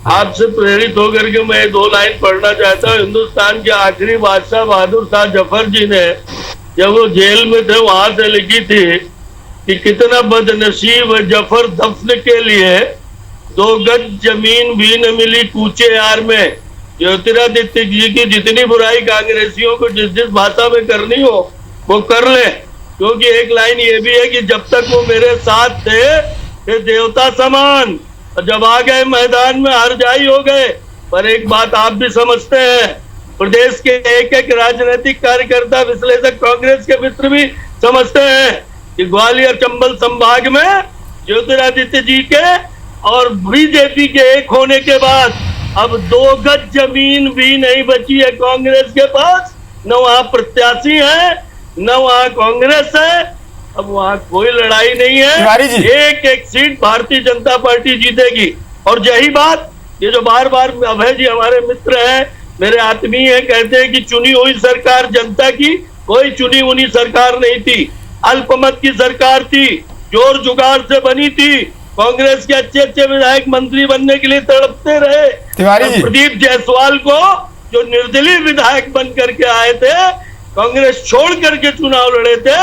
आपसे प्रेरित होकर के मैं 2 लाइन पढ़ना चाहता हूँ। हिंदुस्तान के आखिरी बादशाह बहादुर शाह जफर जी ने जब वो जेल में थे वहां से लिखी थी कि कितना बदनसीब जफर दफन के लिए 2 गज जमीन भी न मिली कूचे यार में। ज्योतिरादित्य जी की जितनी बुराई कांग्रेसियों को जिस जिस भाषा में करनी हो वो कर ले, क्योंकि एक लाइन ये भी है कि जब तक वो मेरे साथ थे देवता समान, और जब आ गए मैदान में हर जाई हो गए। पर एक बात आप भी समझते हैं, प्रदेश के एक एक राजनीतिक कार्यकर्ता विश्लेषक कांग्रेस के मित्र भी समझते हैं कि ग्वालियर चंबल संभाग में ज्योतिरादित्य जी के और बीजेपी के एक होने के बाद अब 2 गज जमीन भी नहीं बची है कांग्रेस के पास। न वहां प्रत्याशी है न वहां कांग्रेस है। अब वहां कोई लड़ाई नहीं है, एक एक सीट भारतीय जनता पार्टी जीतेगी। और यही बात ये जो बार बार अभय जी हमारे मित्र हैं, मेरे आत्मीय हैं, कहते हैं कि चुनी हुई सरकार जनता की, कोई चुनी हुई सरकार नहीं थी, अल्पमत की सरकार थी, जोर जुगाड़ से बनी थी। कांग्रेस के अच्छे अच्छे विधायक मंत्री बनने के लिए तड़पते रहे। प्रदीप जायसवाल को जो निर्दलीय विधायक बन करके आए थे, कांग्रेस छोड़ करके चुनाव लड़े थे,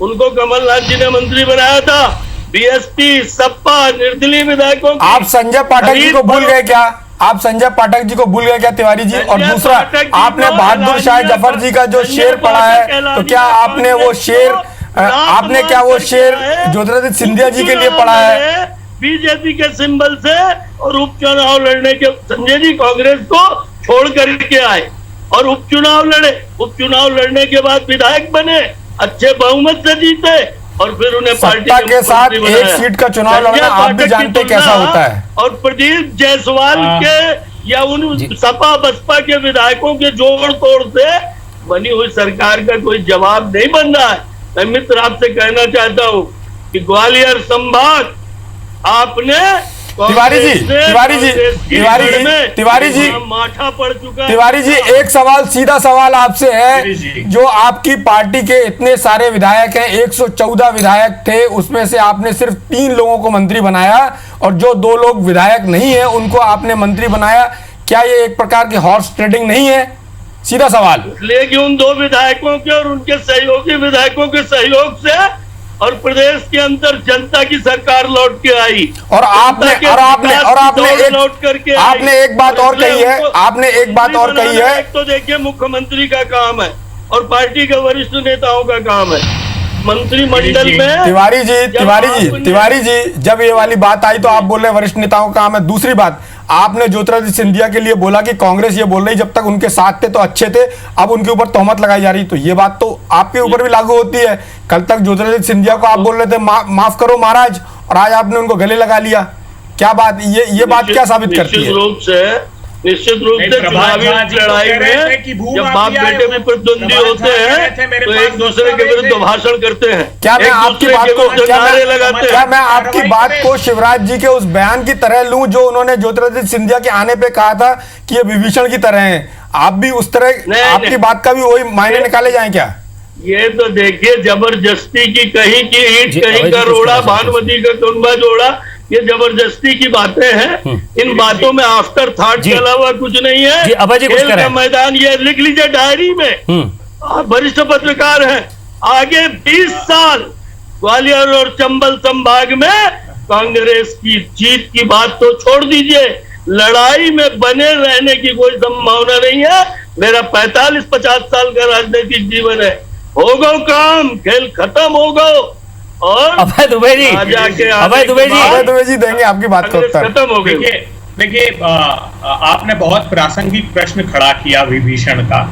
उनको कमलनाथ जी ने मंत्री बनाया था। बीएसपी सपा निर्दलीय विधायकों की। आप संजय पाठक जी को भूल गए क्या? आप संजय पाठक जी को भूल गए क्या तिवारी जी? और दूसरा, आपने बहादुर शाह जफर जी का जो शेर पढ़ा है, तो क्या आपने वो शेर ज्योतिरादित्य सिंधिया जी के लिए पढ़ा है? बीजेपी के सिंबल से और उपचुनाव लड़ने के संजय जी कांग्रेस को छोड़ करके आए और उपचुनाव लड़े। उपचुनाव लड़ने के बाद विधायक बने, अच्छे बहुमत से जीते, और फिर उन्हें सत्ता के साथ एक सीट का चुनाव लड़ना आप भी जानते कैसा होता है। और प्रदीप जायसवाल के या उन सपा बसपा के विधायकों के जोड़ तोड़ से बनी हुई सरकार का कोई जवाब नहीं बन रहा है। मैं मित्र आपसे कहना चाहता हूँ कि ग्वालियर संभाग आपने तिवारी जी माठा पड़ चुका है। तिवारी जी, एक सवाल, सीधा सवाल आपसे है, जो आपकी पार्टी के इतने सारे विधायक हैं, 114 विधायक थे, उसमें से आपने सिर्फ 3 लोगों को मंत्री बनाया और जो 2 लोग विधायक नहीं है उनको आपने मंत्री बनाया। क्या ये एक प्रकार की हॉर्स ट्रेडिंग नहीं है? सीधा सवाल। लेकिन उन 2 विधायकों के और उनके सहयोगी विधायकों के सहयोग से और प्रदेश के अंदर जनता की सरकार लौट के आई। और आपने एक बात और कही है, आपने एक बात और कही है। एक तो देखिए मुख्यमंत्री का काम है और पार्टी के वरिष्ठ नेताओं का काम है मंत्रिमंडल में। तिवारी जी, जब ये वाली बात आई तो आप बोल रहे वरिष्ठ नेताओं का काम है। दूसरी बात, आपने ज्योतिरादित्य सिंधिया के लिए बोला कि कांग्रेस ये बोल रही जब तक उनके साथ थे तो अच्छे थे, अब उनके ऊपर तोहमत लगाई जा रही, तो ये बात तो आपके ऊपर भी लागू होती है। कल तक ज्योतिरादित्य सिंधिया को आप बोल रहे थे माफ करो महाराज, और आज आपने उनको गले लगा लिया। क्या बात, ये बात क्या साबित करती है? निश्चित रूप से चुनावी लड़ाई में जब बाप बेटे में प्रतिद्वंदी होते हैं तो एक दूसरे के विरुद्ध भाषण करते हैं। क्या मैं आपकी बात को शिवराज जी के उस बयान की तरह लूं जो उन्होंने ज्योतिरादित्य सिंधिया के आने पे कहा था कि ये विभीषण की तरह हैं? आप भी उस तरह, आपकी बात का भी वही मायने निकाले जाए क्या? ये तो देखिए, जबरदस्ती की कहीं की ईंट कहीं का रोड़ा, भानुमति का कुंभा जोड़ा, ये जबरदस्ती की बातें हैं। इन बातों में आफ्टर थॉट के अलावा कुछ नहीं है। खेल का मैदान, ये लिख लीजिए डायरी में, आप वरिष्ठ पत्रकार हैं। आगे 20 साल ग्वालियर और चंबल संभाग में कांग्रेस की जीत की बात तो छोड़ दीजिए, लड़ाई में बने रहने की कोई संभावना नहीं है। मेरा 45-50 साल का राजनीतिक जीवन है, हो गो काम, खेल खत्म हो गो। और अभय दुबे जी देंगे आपकी बात को उत्तर। खत्म हो गई। देखिए आपने बहुत प्रासंगिक प्रश्न खड़ा किया विभीषण का।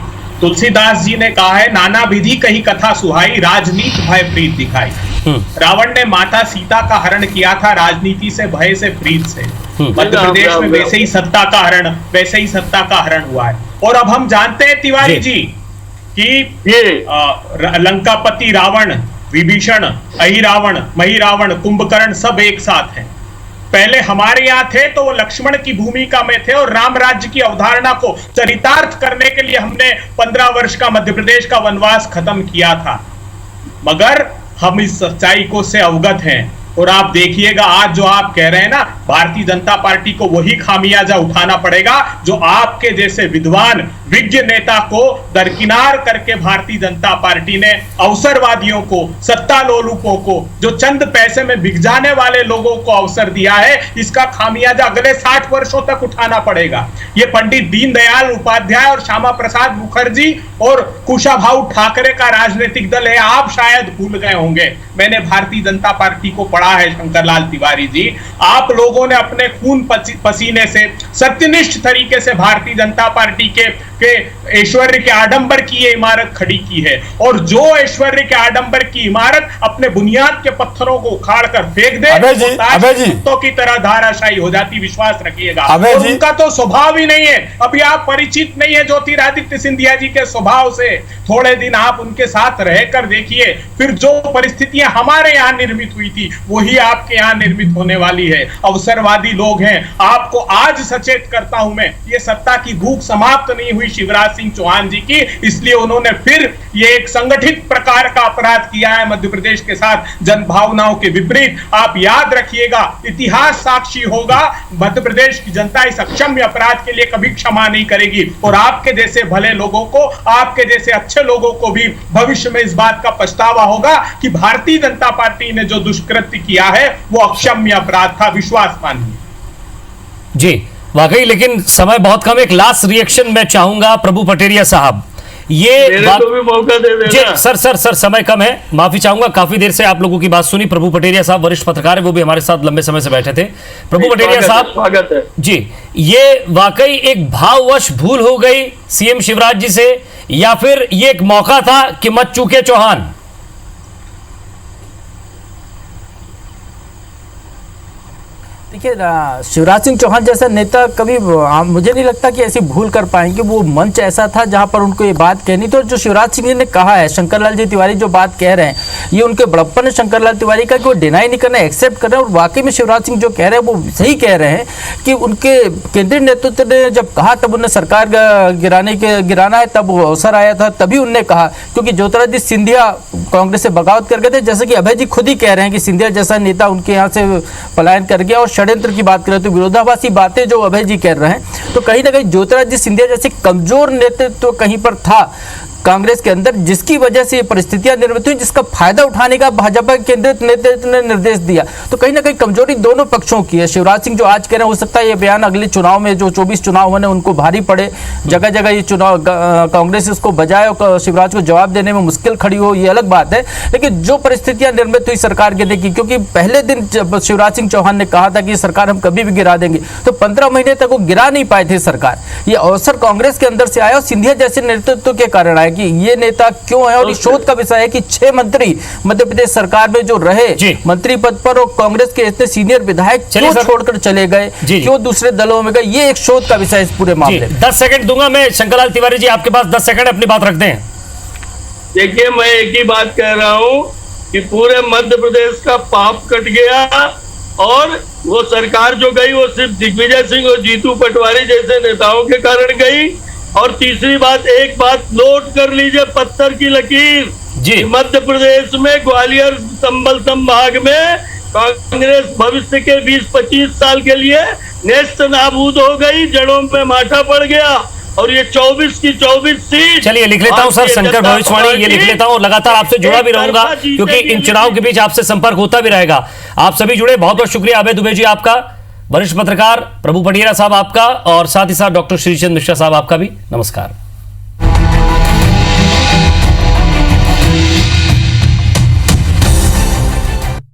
तुलसीदास जी ने कहा है, नाना विधि कही कथा सुहाई, राजनीति भय प्रीत दिखाई। रावण ने माता सीता का हरण किया था राजनीति से, भय से, प्रीत से। मध्य प्रदेश में वैसे ही सत्ता का हरण हुआ है। और अब हम जानते हैं तिवारी जी कि लंकापति रावण, विभीषण, अहिरावण, महिरावण, कुंभकर्ण सब एक साथ हैं। पहले हमारे यहाँ थे तो वो लक्ष्मण की भूमिका में थे और राम राज्य की अवधारणा को चरितार्थ करने के लिए हमने 15 वर्ष का मध्य प्रदेश का वनवास खत्म किया था। मगर हम इस सच्चाई को से अवगत हैं और आप देखिएगा आज जो आप कह रहे हैं ना, भारतीय जनता पार्टी को वही खामियाजा उठाना पड़ेगा जो आपके जैसे विद्वान विज्ञ नेता को दरकिनार करके भारतीय जनता पार्टी ने अवसरवादियों को, सत्ता लोलुपों को, जो चंद पैसे में बिक जाने वाले लोगों को अवसर दिया है, इसका खामियाजा अगले 60 वर्षों तक उठाना पड़ेगा। ये पंडित दीनदयाल उपाध्याय और श्यामा प्रसाद मुखर्जी और कुशाभाऊ ठाकरे का राजनीतिक दल है, आप शायद भूल गए होंगे। मैंने भारतीय जनता पार्टी को पढ़ा है शंकरलाल तिवारी जी, आप लोगों ने अपने खून पसीने से सत्यनिष्ठ तरीके से भारतीय जनता पार्टी के ऐश्वर्य के आडंबर की ये इमारत खड़ी की है और जो ऐश्वर्य के आडंबर की इमारत अपने बुनियाद के पत्थरों को उखाड़ कर फेंक दे तो की तरह धाराशायी हो जाती, विश्वास रखिएगा। और उनका तो स्वभाव ही नहीं है, अभी आप परिचित नहीं है ज्योतिरादित्य सिंधिया जी के स्वभाव से। थोड़े दिन आप उनके साथ रहकर देखिए, फिर जो परिस्थितियां हमारे यहाँ निर्मित हुई थी वही आपके यहाँ निर्मित होने वाली है। अवसरवादी लोग हैं, आपको आज सचेत करता हूं मैं, ये सत्ता की भूख समाप्त नहीं हुई शिवराज सिंह चौहान जी की, इसलिए उन्होंने फिर ये एक संगठित प्रकार का अपराध किया है मध्य प्रदेश के साथ, जनभावनाओं के विपरीत। आप याद रखिएगा, इतिहास साक्षी होगा, मध्य प्रदेश की जनता इस अक्षम्य अपराध के लिए कभी क्षमा नहीं करेगी और आपके जैसे भले लोगों को, आपके जैसे अच्छे लोगों को भी भविष्य में इस बात का पछतावा होगा कि भारतीय जनता पार्टी ने जो दुष्कृत्य किया है वो अक्षम्य अपराध था, विश्वास मानिए। जी वाकई, लेकिन समय बहुत कम, एक लास्ट रिएक्शन मैं चाहूंगा प्रभु पटेरिया साहब, ये बात भी मौका दे देना। सर समय कम है, माफी चाहूंगा, काफी देर से आप लोगों की बात सुनी। प्रभु पटेरिया साहब वरिष्ठ पत्रकार है, वो भी हमारे साथ लंबे समय से बैठे थे। प्रभु पटेरिया साहब स्वागत है जी, ये वाकई एक भाववश भूल हो गई सीएम शिवराज जी से या फिर ये एक मौका था कि मत चूके चौहान? देखिए शिवराज सिंह चौहान जैसा नेता कभी मुझे नहीं लगता कि ऐसी भूल कर पाएंगे। वो मंच ऐसा था जहां पर उनको ये बात कहनी। तो जो शिवराज सिंह जी ने कहा है, शंकरलाल जी तिवारी जो बात कह रहे हैं, ये उनके बड़प्पन है शंकरलाल तिवारी का कि वो डिनाई नहीं करना, एक्सेप्ट कर रहे हैं। और वाकई में शिवराज सिंह जो कह रहे हैं वो सही कह रहे हैं कि उनके केंद्रीय नेतृत्व ने जब कहा तब उन्हें सरकार गिराना है, तब वो अवसर आया था, तभी उनने कहा। क्योंकि ज्योतिरादित्य सिंधिया कांग्रेस से बगावत कर गए थे, जैसे कि अभय जी खुद ही कह रहे हैं कि सिंधिया जैसा नेता उनके यहाँ से पलायन कर गया। और षड्यंत्र की बात करें तो विरोधाभासी बातें जो अभय जी कर रहे हैं, तो कहीं ना कहीं ज्योतिरादित्य सिंधिया जैसे कमजोर नेतृत्व कहीं पर था कांग्रेस के अंदर, जिसकी वजह से ये परिस्थितियां निर्मित हुई, जिसका फायदा उठाने का भाजपा के केंद्रित नेतृत्व ने निर्देश दिया। तो कहीं ना कहीं कमजोरी दोनों पक्षों की है। शिवराज सिंह जो आज कह रहे हैं, हो सकता है ये बयान अगले चुनाव में जो 24 चुनाव होने उनको भारी पड़े, जगह जगह ये चुनाव कांग्रेस इसको बजाय और शिवराज को जवाब देने में मुश्किल खड़ी हो, ये अलग बात है। लेकिन जो परिस्थितियां निर्मित हुई सरकार के देखी, क्योंकि पहले दिन जब शिवराज सिंह चौहान ने कहा था कि सरकार हम कभी भी गिरा देंगे, तो 15 महीने तक वो गिरा नहीं पाए थे सरकार। ये अवसर कांग्रेस के अंदर से आया और सिंधिया जैसे नेतृत्व के कारण आया कि ये नेता क्यों है। और इस शोध का विषय है कि 6 मंत्री मध्य प्रदेश सरकार में जो रहे मंत्री पद पर, और कांग्रेस के इतने सीनियर विधायक क्यों छोड़कर चले गए, क्यों दूसरे दलों में गए, ये एक शोध का विषय इस पूरे मामले में। 10 सेकंड दूंगा मैं शंकरलाल तिवारी जी, आपके पास 10 सेकंड, अपनी बात रख दें। देखिए, मैं एक ही बात कह रहा हूं कि पूरे मध्य प्रदेश का पाप कट गया और वो सरकार जो गई वो सिर्फ दिग्विजय सिंह और जीतू पटवारी जैसे नेताओं के कारण गई। और तीसरी बात, एक बात नोट कर लीजिए, पत्थर की लकीर जी, मध्य प्रदेश में ग्वालियर संभल संभाग में कांग्रेस भविष्य के 20-25 साल के लिए नेस्त नाबूद हो गई, जड़ों में माथा पड़ गया। और ये 24 की 24 सीट, चलिए लिख लेता हूं सर, शंकर भविष्यवाणी ये लिख लेता हूं, लगातार आपसे जुड़ा भी रहूंगा क्योंकि इन चुनाव के बीच आपसे संपर्क होता भी रहेगा। आप सभी जुड़े, बहुत बहुत शुक्रिया। अभय दुबे जी आपका, वरिष्ठ पत्रकार प्रभु पटेरिया साहब आपका, और साथ ही साथ डॉक्टर श्रीचंद मिश्रा साहब आपका भी नमस्कार।